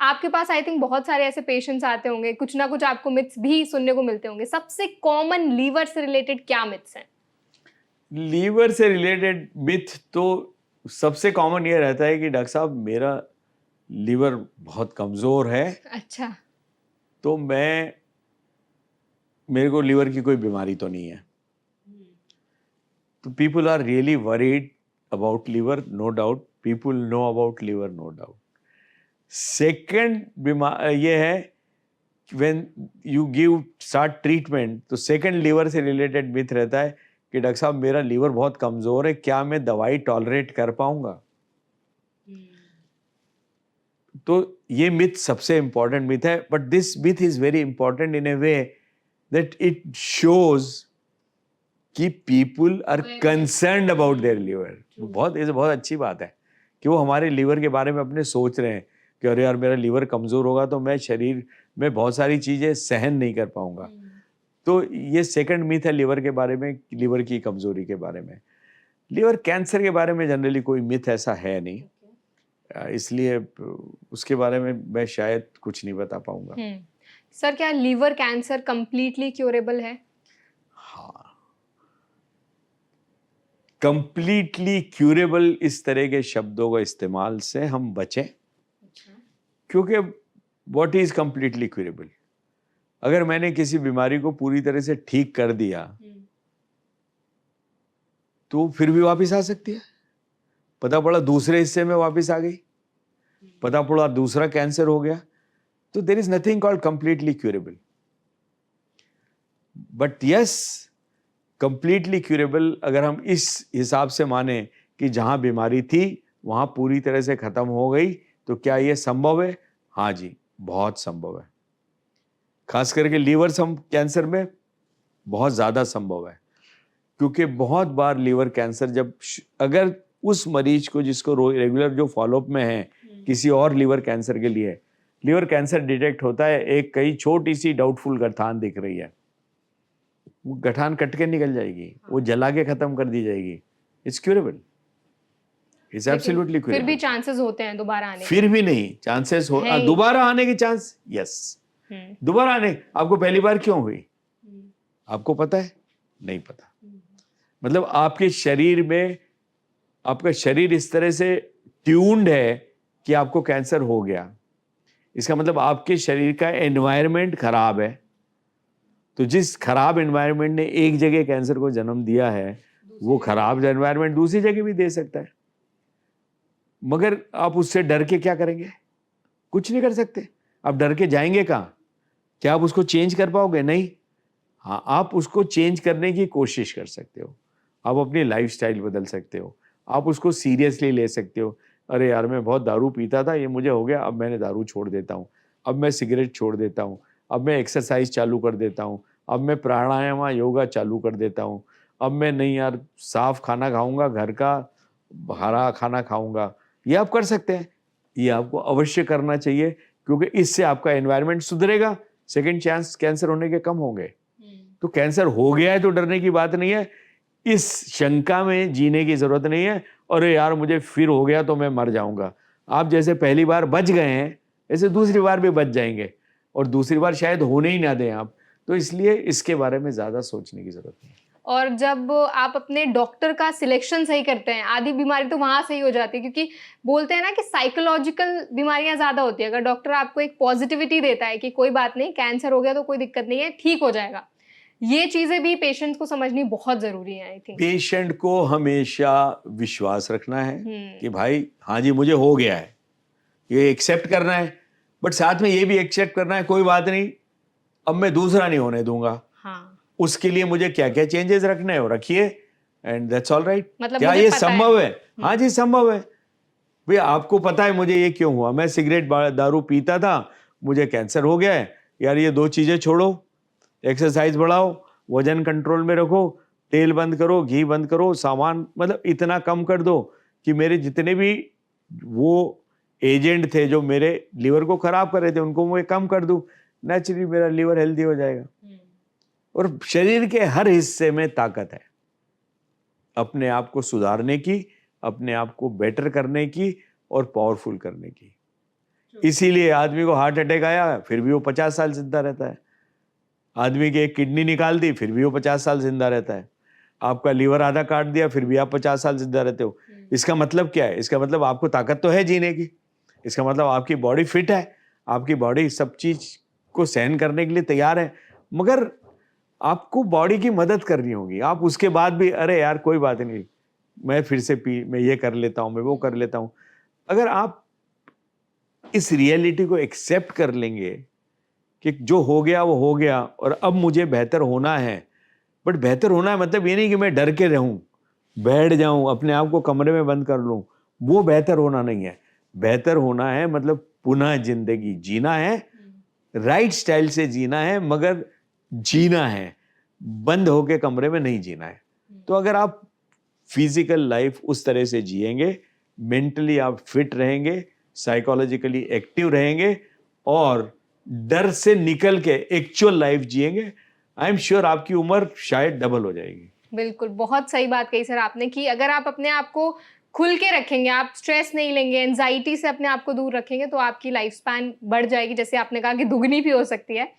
आपके पास I think बहुत सारे ऐसे पेशेंट्स आते होंगे, कुछ ना कुछ आपको मिथ्स भी सुनने को मिलते होंगे। सबसे कॉमन लीवर से रिलेटेड क्या मिथ्स हैं? लीवर से रिलेटेड मिथ तो सबसे कॉमन ये रहता है कि डॉक्टर साहब मेरा लीवर बहुत कमजोर है, अच्छा। तो मेरे को लीवर की कोई बीमारी तो नहीं है। तो people are really worried about liver, no doubt. People know about liver, no doubt. Second बीमार ये है, when you give start treatment, तो सेकेंड लीवर से रिलेटेड मिथ रहता है कि डॉक्टर साहब मेरा लीवर बहुत कमजोर है, क्या मैं दवाई टॉलरेट कर पाऊंगा? तो ये मिथ सबसे इंपॉर्टेंट मिथ है, but this myth is very important in a way that it shows कि people are concerned about their liver. बहुत अच्छी बात है कि वो हमारे लीवर के बारे में अपने सोच रहे हैं कि अरे यार मेरा लीवर कमजोर होगा तो मैं शरीर में बहुत सारी चीजें सहन नहीं कर पाऊंगा। तो ये सेकंड मिथ है लीवर के बारे में, लीवर की कमजोरी के बारे में। लीवर कैंसर के बारे में जनरली कोई मिथ ऐसा है नहीं, इसलिए उसके बारे में मैं शायद कुछ नहीं बता पाऊंगा। सर, क्या लीवर कैंसर कंप्लीटली क्योरेबल है? हाँ, कंप्लीटली क्यूरेबल इस तरह के शब्दों का इस्तेमाल से हम बचें। क्योंकि व्हाट इज कंप्लीटली क्यूरेबल? अगर मैंने किसी बीमारी को पूरी तरह से ठीक कर दिया तो फिर भी वापस आ सकती है। पता पड़ा दूसरे हिस्से में वापस आ गई, पता पड़ा दूसरा कैंसर हो गया, तो there is nothing called completely curable. But yes, completely curable अगर हम इस हिसाब से माने कि जहां बीमारी थी वहां पूरी तरह से खत्म हो गई, तो क्या यह संभव है? हाँ जी, बहुत संभव है। खास करके लीवर कैंसर में बहुत ज्यादा संभव है, क्योंकि बहुत बार लीवर कैंसर जब अगर उस मरीज को जिसको रेगुलर जो फॉलोअप में है किसी और लीवर कैंसर के लिए लीवर कैंसर डिटेक्ट होता है, एक कहीं छोटी सी डाउटफुल गठान दिख रही है, वो गठान कट के निकल जाएगी, वो जला के खत्म कर दी जाएगी। It's curable, it's absolutely curable. फिर भी चांसेस होते हैं दोबारा आने के? फिर भी नहीं, चांसेस हो दोबारा आने के चांस, यस। दोबारा आने, आपको पहली बार क्यों हुई आपको पता है? नहीं पता। मतलब आपके शरीर में, आपका शरीर इस तरह से ट्यून्ड है कि आपको कैंसर हो गया, इसका मतलब आपके शरीर का एनवायरनमेंट खराब है। तो जिस खराब एनवायरनमेंट ने एक जगह कैंसर को जन्म दिया है, वो खराब एनवायरनमेंट दूसरी जगह भी दे सकता है। मगर आप उससे डर के क्या करेंगे? कुछ नहीं कर सकते। आप डर के जाएंगे कहाँ? क्या आप उसको चेंज कर पाओगे? नहीं। हाँ, आप उसको चेंज करने की कोशिश कर सकते हो, आप अपनी लाइफस्टाइल बदल सकते हो, आप उसको सीरियसली ले सकते हो। अरे यार मैं बहुत दारू पीता था, ये मुझे हो गया, अब मैंने दारू छोड़ देता हूँ, अब मैं सिगरेट छोड़ देता हूँ, अब मैं एक्सरसाइज चालू कर देता हूँ, अब मैं प्राणायाम योगा चालू कर देता हूँ, अब मैं नहीं यार साफ खाना खाऊंगा, घर का हरा खाना खाऊंगा। ये आप कर सकते हैं, ये आपको अवश्य करना चाहिए, क्योंकि इससे आपका एनवायरनमेंट सुधरेगा, सेकेंड चांस कैंसर होने के कम होंगे। तो कैंसर हो गया है तो डरने की बात नहीं है, इस शंका में जीने की जरूरत नहीं है। और यार मुझे फिर हो गया तो मैं मर जाऊंगा। आप जैसे पहली बार बच गए हैं, ऐसे दूसरी बार भी बच जाएंगे, और दूसरी बार शायद होने ही ना दें आप। तो इसलिए इसके बारे में ज्यादा सोचने की जरूरत नहीं। और जब आप अपने डॉक्टर का सिलेक्शन सही करते हैं, आधी बीमारी तो वहां से ही हो जाती है, क्योंकि बोलते हैं ना कि साइकोलॉजिकल बीमारियां ज्यादा होती है। अगर डॉक्टर आपको एक पॉजिटिविटी देता है कि कोई बात नहीं, कैंसर हो गया तो कोई दिक्कत नहीं है, ठीक हो जाएगा, ये चीजें भी पेशेंट को समझनी बहुत जरूरी है। आई थिंक पेशेंट को हमेशा विश्वास रखना है कि भाई हाँ जी मुझे हो गया है, ये एक्सेप्ट करना है, बट साथ में ये भी एक्सेप्ट करना है कोई बात नहीं, अब मैं दूसरा नहीं होने दूंगा। हाँ, उसके लिए मुझे क्या क्या चेंजेस रखने हैं वो रखिए, एंड दैट्स ऑल राइट। मतलब क्या मुझे ये पता संभव है? हाँ जी संभव है। भैया आपको पता है मुझे ये क्यों हुआ, मैं सिगरेट दारू पीता था, मुझे कैंसर हो गया है। यार ये दो चीजें छोड़ो, एक्सरसाइज बढ़ाओ, वजन कंट्रोल में रखो, तेल बंद करो, घी बंद करो, सामान मतलब इतना कम कर दो कि मेरे जितने भी वो एजेंट थे जो मेरे लीवर को खराब कर रहे थे उनको मैं कम कर दूं, नेचुरली मेरा लीवर हेल्दी हो जाएगा। और शरीर के हर हिस्से में ताकत है अपने आप को सुधारने की, अपने आप को बेटर करने की और पावरफुल करने की। इसीलिए आदमी को हार्ट अटैक आया फिर भी वो 50 साल जिंदा रहता है, आदमी की एक किडनी निकाल दी फिर भी वो 50 साल जिंदा रहता है, आपका लीवर आधा काट दिया फिर भी आप 50 साल जिंदा रहते हो। इसका मतलब क्या है? इसका मतलब आपको ताकत तो है जीने की, इसका मतलब आपकी बॉडी फिट है, आपकी बॉडी सब चीज को सहन करने के लिए तैयार है, मगर आपको बॉडी की मदद करनी होगी। आप उसके बाद भी अरे यार कोई बात नहीं, मैं फिर से मैं ये कर लेता हूँ, मैं वो कर लेता हूँ। अगर आप इस रियलिटी को एक्सेप्ट कर लेंगे कि जो हो गया वो हो गया और अब मुझे बेहतर होना है, बट बेहतर होना है मतलब ये नहीं कि मैं डर के रहूं, बैठ जाऊं, अपने आप को कमरे में बंद कर लूं, वो बेहतर होना नहीं है। बेहतर होना है मतलब पुनः जिंदगी जीना है, राइट स्टाइल से जीना है, मगर जीना है, बंद होके कमरे में नहीं जीना है। तो अगर आप फिजिकल लाइफ उस तरह से जिएंगे, मेंटली आप फिट रहेंगे, साइकोलॉजिकली एक्टिव रहेंगे और डर से निकल के एक्चुअल लाइफ जिएंगे, आई एम श्योर आपकी उम्र शायद डबल हो जाएगी। बिल्कुल, बहुत सही बात कही सर आपने कि अगर आप अपने आप को खुल के रखेंगे, आप स्ट्रेस नहीं लेंगे, एंजाइटी से अपने आप को दूर रखेंगे, तो आपकी लाइफ स्पैन बढ़ जाएगी, जैसे आपने कहा कि दुगनी भी हो सकती है।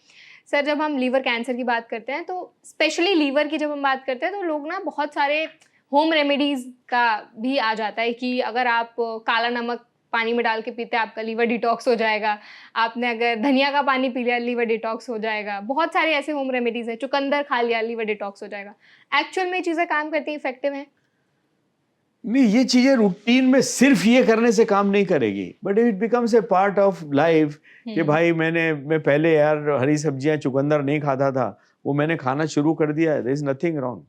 सर जब हम लीवर कैंसर की बात करते हैं, तो स्पेशली लीवर की जब हम बात करते हैं, तो लोग ना बहुत सारे होम रेमेडीज़ का भी आ जाता है कि अगर आप काला नमक पानी में डाल के पीते हैं, आपका लीवर डिटॉक्स हो जाएगा। आपने अगर धनिया का पानी पी लिया, लीवर डिटॉक्स हो जाएगा। बहुत सारे ऐसे होम रेमेडीज़ हैं, चुकंदर खा लिया, लीवर डिटॉक्स हो जाएगा। एक्चुअल में ये चीज़ें काम करती हैं, इफेक्टिव हैं? नहीं, ये चीजें रूटीन में सिर्फ ये करने से काम नहीं करेगी, but it becomes a part of life कि भाई मैं पहले यार हरी सब्जियां चुकंदर नहीं खाता था, वो मैंने खाना शुरू कर दिया है, देयर इज नथिंग रॉन्ग,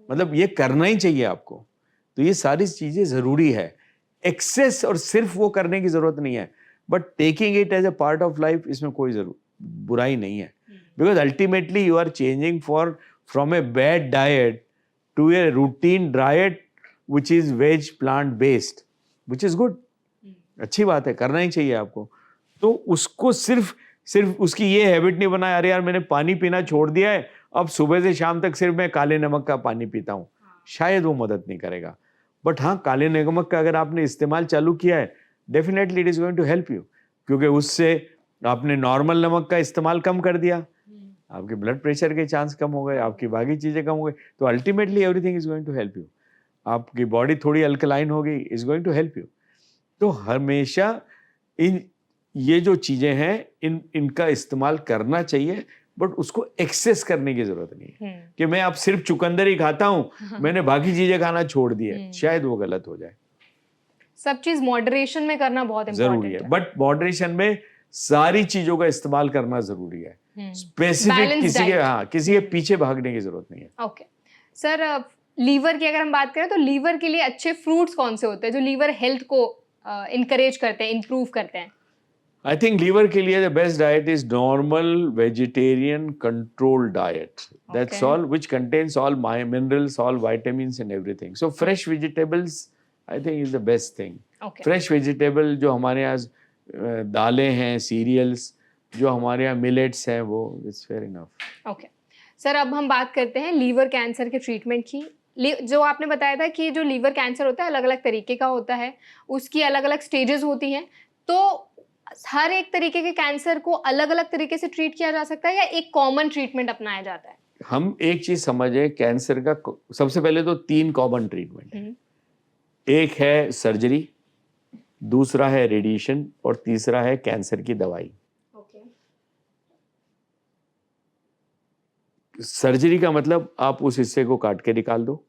मतलब ये करना ही चाहिए आपको। तो ये सारी चीजें जरूरी है, एक्सेस और सिर्फ वो करने की जरूरत नहीं है, but taking it as a part of life, इसमें कोई बुराई नहीं है, because ultimately you are changing from a bad diet to a routine diet which is veg plant based, which is good, अच्छी बात है, करना ही चाहिए आपको। तो उसको सिर्फ उसकी ये हैबिट नहीं बनाया, अरे यार मैंने पानी पीना छोड़ दिया है, अब सुबह से शाम तक सिर्फ मैं काले नमक का पानी पीता हूँ, शायद वो मदद नहीं करेगा। बट हाँ, काले नमक का अगर आपने इस्तेमाल चालू किया है, definitely it is going to help you, क्योंकि उससे आपने नॉर्मल नमक का इस्तेमाल कम कर दिया, आपके ब्लड प्रेशर के चांस कम हो गए, आपकी बाकी चीजें कम हो गई, तो ultimately everything is going to help you. आपकी बॉडी थोड़ी अल्कलाइन होगी, is going to help you. तो हमेशा ये जो चीजें हैं इनका इस्तेमाल करना चाहिए, बट उसको एक्सेस करने की जरूरत नहीं है कि मैं अब सिर्फ चुकंदर ही खाता हूं, मैंने बाकी चीजें खाना छोड़ दी है, शायद वो गलत हो जाए। सब चीज मॉडरेशन में करना बहुत जरूरी है, बट मॉडरेशन में सारी चीजों का इस्तेमाल करना जरूरी है, स्पेसिफिक किसी के पीछे भागने की जरूरत नहीं है। ओके सर, लीवर की अगर हम बात करें तो लीवर के लिए अच्छे फ्रूट्स कौन से होते हैं जो लीवर हेल्थ को इनकरेज करते हैं, इंप्रूव करते हैं? आई थिंक लीवर के लिए the best diet is normal vegetarian controlled diet, that's all, which contains all minerals, all vitamins and everything. So fresh vegetables I think is the best thing. Fresh vegetable जो हमारे यहाँ दालें हैं, serials जो हमारे यहाँ मिलेट्स हैं, वो it's fair enough. Okay sir, अब हम बात करते हैं लीवर कैंसर के ट्रीटमेंट की। जो आपने बताया था कि जो लीवर कैंसर होता है अलग अलग तरीके का होता है, उसकी अलग अलग स्टेजेस होती हैं, तो हर एक तरीके के कैंसर को अलग अलग तरीके से ट्रीट किया जा सकता है या एक कॉमन ट्रीटमेंट अपनाया जाता है? हम एक चीज समझे, कैंसर का सबसे पहले तो 3 कॉमन ट्रीटमेंट है। एक है सर्जरी, दूसरा है रेडिएशन और तीसरा है कैंसर की दवाई। सर्जरी का मतलब आप उस हिस्से को काट के निकाल दो,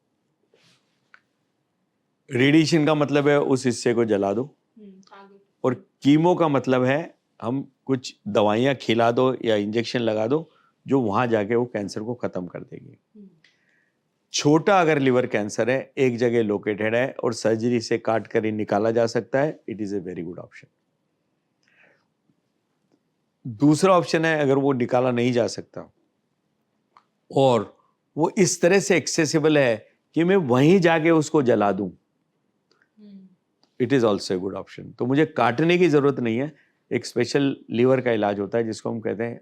रेडिएशन का मतलब है उस हिस्से को जला दो, और कीमो का मतलब है हम कुछ दवाइयां खिला दो या इंजेक्शन लगा दो जो वहां जाके वो कैंसर को खत्म कर देगी। छोटा अगर लिवर कैंसर है, एक जगह लोकेटेड है और सर्जरी से काट कर ही निकाला जा सकता है, it is a very good option. दूसरा ऑप्शन है अगर वो निकाला नहीं जा सकता और वो इस तरह से एक्सेसिबल है कि मैं वहीं जाके उसको जला दूं, it is also a good option. तो मुझे काटने की जरूरत नहीं है। एक स्पेशल लीवर का इलाज होता है जिसको हम कहते हैं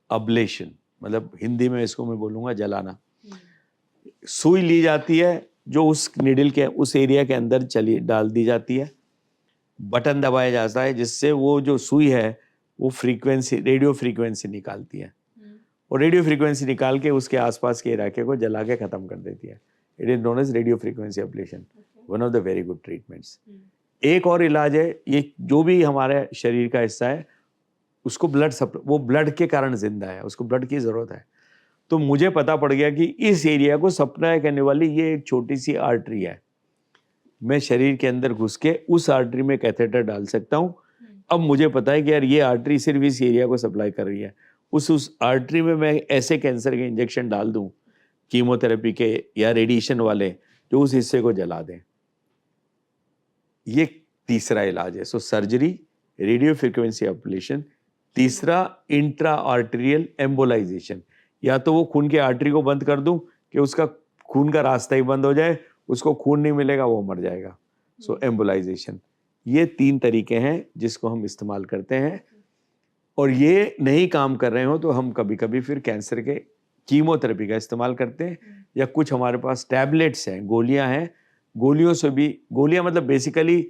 अब्लेशन, मतलब हिंदी में इसको मैं बोलूंगा जलाना। सुई ली जाती है जो उस निडल के उस एरिया के अंदर डाल दी जाती है, बटन दबाया जाता है जिससे वो जो सुई है वो फ्रीक्वेंसी, रेडियो फ्रीक्वेंसी निकालती है और रेडियो फ्रीक्वेंसी निकाल के उसके आसपास के इलाके को जला के ख़त्म कर देती है। It is known as radio frequency ablation, one of the very good treatments. एक और इलाज है, ये जो भी हमारे शरीर का हिस्सा है उसको ब्लड सप्लाई, वो ब्लड के कारण जिंदा है, उसको ब्लड की ज़रूरत है। तो मुझे पता पड़ गया कि इस एरिया को सप्लाई करने वाली ये एक छोटी सी आर्टरी है, मैं शरीर के अंदर घुस के उस आर्टरी में कैथेटर डाल सकता हूँ। अब मुझे पता है कि यार ये आर्टरी सिर्फ इस एरिया को सप्लाई कर रही है, उस आर्टरी में मैं ऐसे कैंसर के इंजेक्शन डाल दूँ कीमोथेरेपी के या रेडिएशन वाले, जो उस हिस्से को जला दें। ये तीसरा इलाज है। सो सर्जरी, रेडियो फ्रिक्वेंसी एब्लेशन। तीसरा इंट्रा आर्टेरियल एम्बोलाइजेशन, या तो वो खून की आर्टरी को बंद कर दूं कि उसका खून का रास्ता ही बंद हो जाए, उसको खून नहीं मिलेगा, वो मर जाएगा। सो एम्बोलाइजेशन। ये 3 तरीके हैं जिसको हम इस्तेमाल करते हैं, और ये नहीं काम कर रहे हो तो हम कभी कभी फिर कैंसर के कीमोथेरेपी का इस्तेमाल करते हैं, या कुछ हमारे पास टैबलेट्स हैं, गोलियां हैं, गोलियों से भी, गोलियां मतलब बेसिकली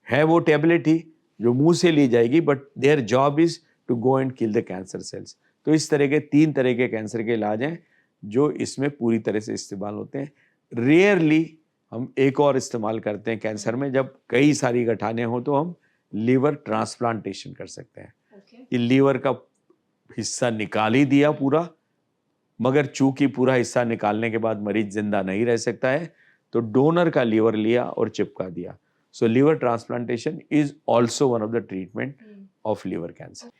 है वो टैबलेट ही जो मुंह से ली जाएगी, but their job is to go and kill the cancer cells. तो इस तरह के 3 तरह के कैंसर के इलाज हैं जो इसमें पूरी तरह से इस्तेमाल होते हैं। रेयरली हम एक और इस्तेमाल करते हैं कैंसर में, जब कई सारी गठाने हो तो हम लीवर ट्रांसप्लांटेशन कर सकते हैं। ये लीवर का हिस्सा निकाल ही दिया पूरा, मगर चूंकि पूरा हिस्सा निकालने के बाद मरीज जिंदा नहीं रह सकता है, तो डोनर का लीवर लिया और चिपका दिया। So liver transplantation is also one of the treatment of liver cancer.